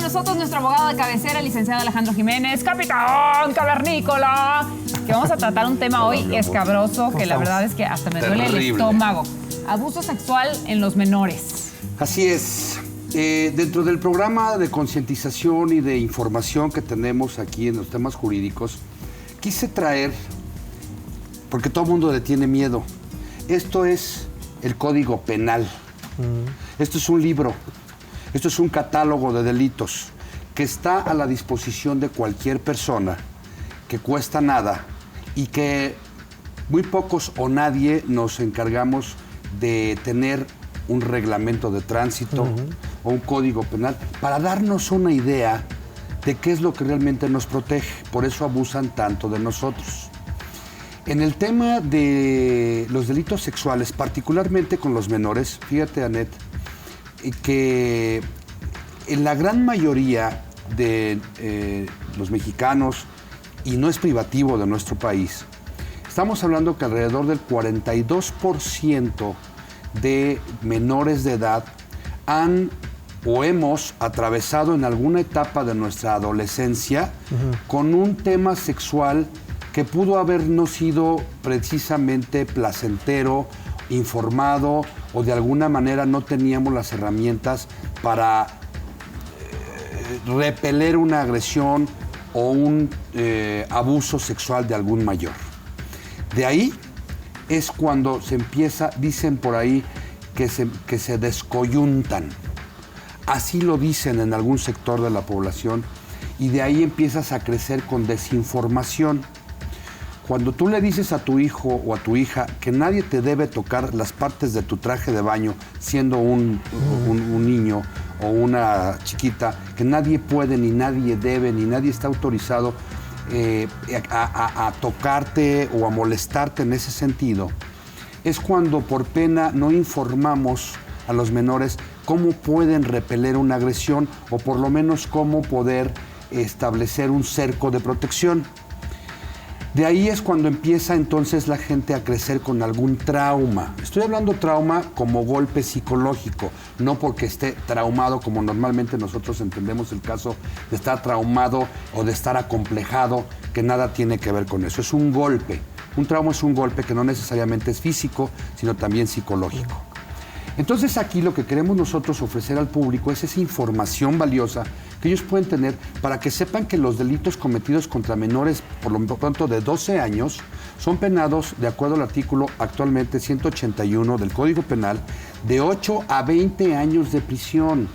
nosotros nuestro abogado de cabecera, el licenciado Alejandro Jiménez, capitán cavernícola, que vamos a tratar un tema hoy escabroso, que la verdad es que hasta me duele el estómago. Abuso sexual en los menores. Así es. Dentro del programa de concientización y de información que tenemos aquí en los temas jurídicos, quise traer, porque todo el mundo le tiene miedo, esto es el Código Penal. Esto es un libro, esto es un catálogo de delitos que está a la disposición de cualquier persona, que cuesta nada y que muy pocos o nadie nos encargamos de tener un reglamento de tránsito o un código penal para darnos una idea de qué es lo que realmente nos protege. Por eso abusan tanto de nosotros. En el tema de los delitos sexuales, particularmente con los menores, fíjate, Anet, que en la gran mayoría de los mexicanos, y no es privativo de nuestro país, estamos hablando que alrededor del 42% de menores de edad han o hemos atravesado en alguna etapa de nuestra adolescencia con un tema sexual que pudo habernos sido precisamente placentero, informado, o de alguna manera no teníamos las herramientas para repeler una agresión o un abuso sexual de algún mayor. De ahí es cuando se empieza, dicen por ahí, que se descoyuntan. Así lo dicen en algún sector de la población, y de ahí empiezas a crecer con desinformación. Cuando tú le dices a tu hijo o a tu hija que nadie te debe tocar las partes de tu traje de baño, siendo un niño o una chiquita, que nadie puede, ni nadie debe, ni nadie está autorizado a tocarte o a molestarte en ese sentido, es cuando por pena no informamos a los menores cómo pueden repeler una agresión o por lo menos cómo poder establecer un cerco de protección. De ahí es cuando empieza entonces la gente a crecer con algún trauma. Estoy hablando trauma como golpe psicológico, no porque esté traumado como normalmente nosotros entendemos el caso de estar traumado o de estar acomplejado, que nada tiene que ver con eso. Es un golpe. Un trauma es un golpe que no necesariamente es físico, sino también psicológico. Entonces aquí lo que queremos nosotros ofrecer al público es esa información valiosa que ellos pueden tener para que sepan que los delitos cometidos contra menores, por lo tanto de 12 años, son penados de acuerdo al artículo actualmente 181 del Código Penal de 8 a 20 años de prisión.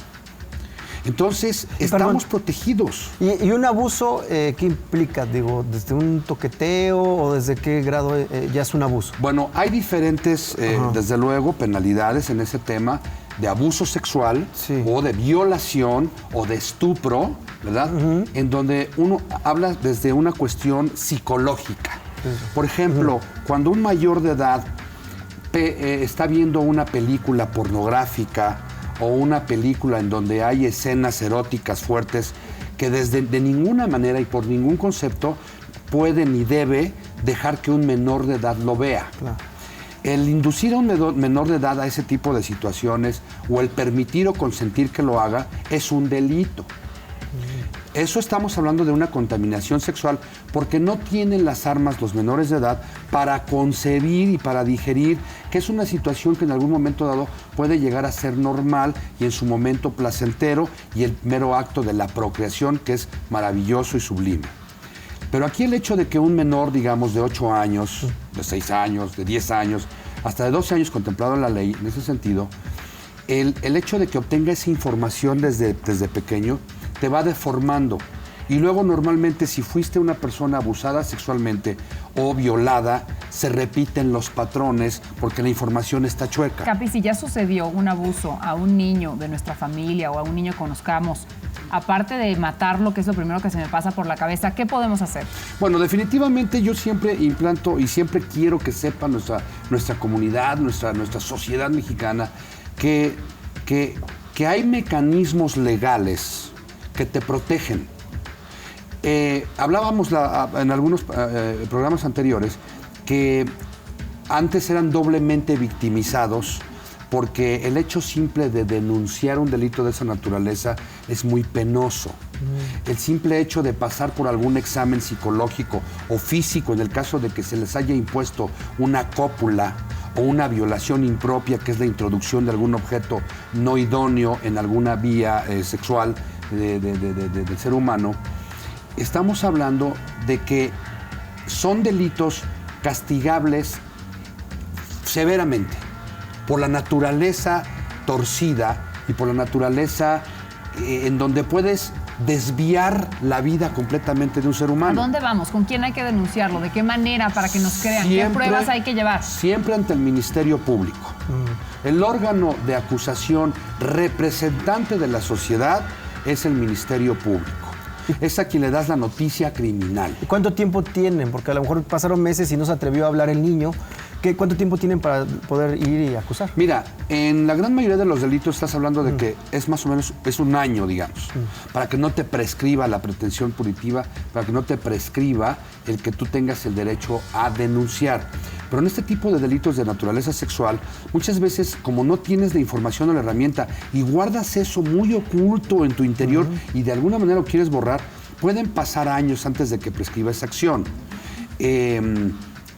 Entonces, estamos protegidos. ¿Y un abuso qué implica? Digo, ¿desde un toqueteo o desde qué grado ya es un abuso? Bueno, hay diferentes, desde luego, penalidades en ese tema de abuso sexual, o de violación o de estupro, ¿verdad? En donde uno habla desde una cuestión psicológica. Por ejemplo, cuando un mayor de edad está viendo una película pornográfica o una película en donde hay escenas eróticas fuertes que de ninguna manera y por ningún concepto puede ni debe dejar que un menor de edad lo vea. Claro. El inducir a un menor de edad a ese tipo de situaciones o el permitir o consentir que lo haga es un delito. Eso estamos hablando de una contaminación sexual porque no tienen las armas los menores de edad para concebir y para digerir que es una situación que en algún momento dado puede llegar a ser normal y en su momento placentero y el mero acto de la procreación que es maravilloso y sublime. Pero aquí el hecho de que un menor, digamos, de 8 años, de 6 años, de 10 años, hasta de 12 años contemplado en la ley, en ese sentido, el hecho de que obtenga esa información desde pequeño te va deformando. Y luego normalmente si fuiste una persona abusada sexualmente o violada, se repiten los patrones porque la información está chueca. Capi, si ya sucedió un abuso a un niño de nuestra familia o a un niño que conozcamos, aparte de matarlo, que es lo primero que se me pasa por la cabeza, ¿qué podemos hacer? Bueno, definitivamente yo siempre implanto y siempre quiero que sepa nuestra comunidad, nuestra sociedad mexicana, que hay mecanismos legales que te protegen. Hablábamos en algunos programas anteriores que antes eran doblemente victimizados porque el hecho simple de denunciar un delito de esa naturaleza es muy penoso. El simple hecho de pasar por algún examen psicológico o físico, en el caso de que se les haya impuesto una cópula o una violación impropia, que es la introducción de algún objeto no idóneo en alguna vía sexual del ser humano, estamos hablando de que son delitos castigables severamente por la naturaleza torcida y por la naturaleza en donde puedes desviar la vida completamente de un ser humano. ¿A dónde vamos? ¿Con quién hay que denunciarlo? ¿De qué manera para que nos crean? ¿Qué pruebas hay que llevar? Siempre ante el Ministerio Público. El órgano de acusación representante de la sociedad es el Ministerio Público. Es a quien le das la noticia criminal. ¿Y cuánto tiempo tienen? Porque a lo mejor pasaron meses y no se atrevió a hablar el niño. ¿Cuánto tiempo tienen para poder ir y acusar? Mira, en la gran mayoría de los delitos estás hablando de que es más o menos, es un año, digamos, para que no te prescriba la pretensión punitiva, para que no te prescriba el que tú tengas el derecho a denunciar. Pero en este tipo de delitos de naturaleza sexual, muchas veces, como no tienes la información o la herramienta y guardas eso muy oculto en tu interior y de alguna manera lo quieres borrar, pueden pasar años antes de que prescriba esa acción.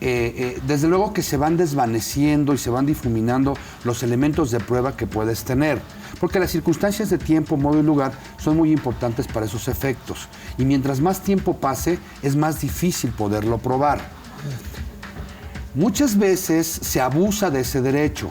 Desde luego que se van desvaneciendo y se van difuminando los elementos de prueba que puedes tener, porque las circunstancias de tiempo, modo y lugar son muy importantes para esos efectos. Y mientras más tiempo pase, es más difícil poderlo probar. Muchas veces se abusa de ese derecho.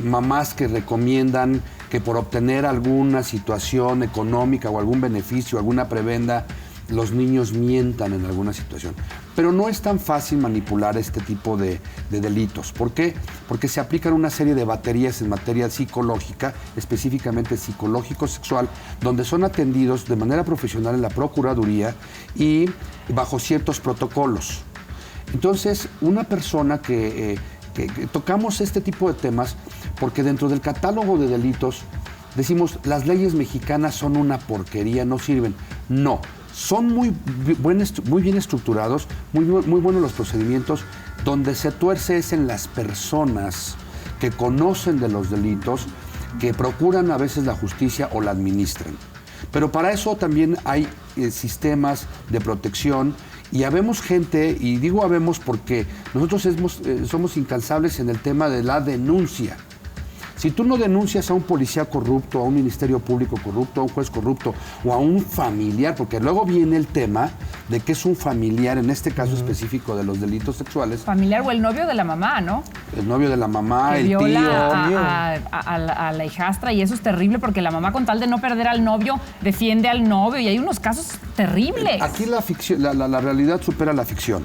Mamás que recomiendan que por obtener alguna situación económica o algún beneficio, alguna prebenda, los niños mientan en alguna situación. Pero no es tan fácil manipular este tipo de delitos. ¿Por qué? Porque se aplican una serie de baterías en materia psicológica, específicamente psicológico-sexual, donde son atendidos de manera profesional en la Procuraduría y bajo ciertos protocolos. Entonces, una persona que tocamos este tipo de temas, porque dentro del catálogo de delitos decimos, las leyes mexicanas son una porquería, no sirven. No. Son muy bien estructurados, muy buenos los procedimientos. Donde se tuerce es en las personas que conocen de los delitos, que procuran a veces la justicia o la administran. Pero para eso también hay sistemas de protección y habemos gente, y digo habemos porque nosotros somos incansables en el tema de la denuncia. Si tú no denuncias a un policía corrupto, a un ministerio público corrupto, a un juez corrupto o a un familiar, porque luego viene el tema de que es un familiar, en este caso específico de los delitos sexuales. Familiar o el novio de la mamá, ¿no? El novio de la mamá, que el tío. viola a la hijastra, y eso es terrible porque la mamá, con tal de no perder al novio, defiende al novio y hay unos casos terribles. Aquí la ficción, la realidad supera la ficción.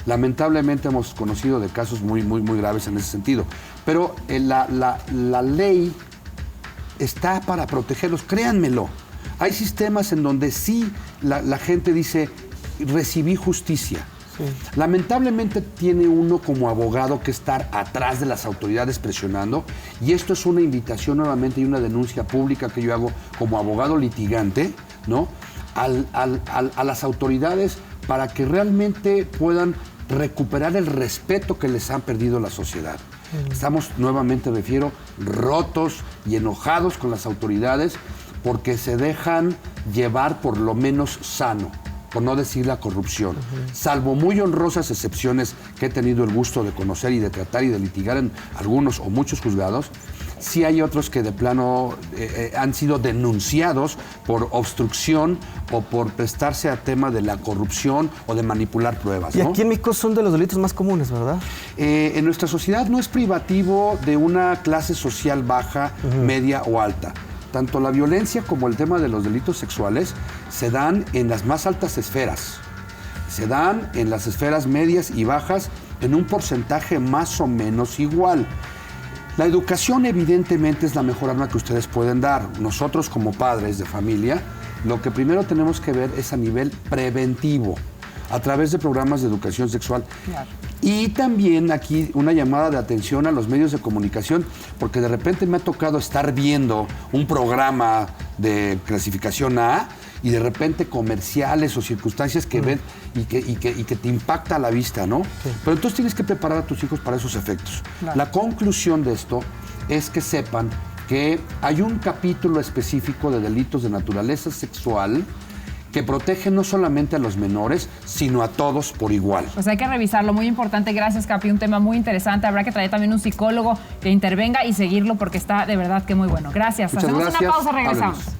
Lamentablemente hemos conocido de casos muy graves en ese sentido. Pero la ley está para protegerlos, créanmelo. Hay sistemas en donde sí la gente dice, recibí justicia. Sí. Lamentablemente tiene uno como abogado que estar atrás de las autoridades presionando, y esto es una invitación nuevamente y una denuncia pública que yo hago como abogado litigante, ¿no? A las autoridades para que realmente puedan recuperar el respeto que les han perdido la sociedad. Estamos, nuevamente refiero, rotos y enojados con las autoridades porque se dejan llevar por lo menos sano, por no decir la corrupción. Salvo muy honrosas excepciones que he tenido el gusto de conocer y de tratar y de litigar en algunos o muchos juzgados, sí hay otros que de plano han sido denunciados por obstrucción o por prestarse a tema de la corrupción o de manipular pruebas, ¿no? Y aquí en México son de los delitos más comunes, ¿verdad? En nuestra sociedad no es privativo de una clase social baja, media o alta. Tanto la violencia como el tema de los delitos sexuales se dan en las más altas esferas. Se dan en las esferas medias y bajas en un porcentaje más o menos igual. La educación evidentemente es la mejor arma que ustedes pueden dar. Nosotros como padres de familia, lo que primero tenemos que ver es a nivel preventivo, a través de programas de educación sexual. Claro. Y también aquí una llamada de atención a los medios de comunicación, porque de repente me ha tocado estar viendo un programa de clasificación A y de repente comerciales o circunstancias que ven y que te impacta a la vista, ¿no? Sí. Pero entonces tienes que preparar a tus hijos para esos efectos. Claro. La conclusión de esto es que sepan que hay un capítulo específico de delitos de naturaleza sexual que protege no solamente a los menores, sino a todos por igual. Pues hay que revisarlo, muy importante. Gracias, Capi, un tema muy interesante. Habrá que traer también un psicólogo que intervenga y seguirlo porque está de verdad que muy bueno. Gracias. Muchas Hacemos gracias. una pausa, regresamos. Háblenos.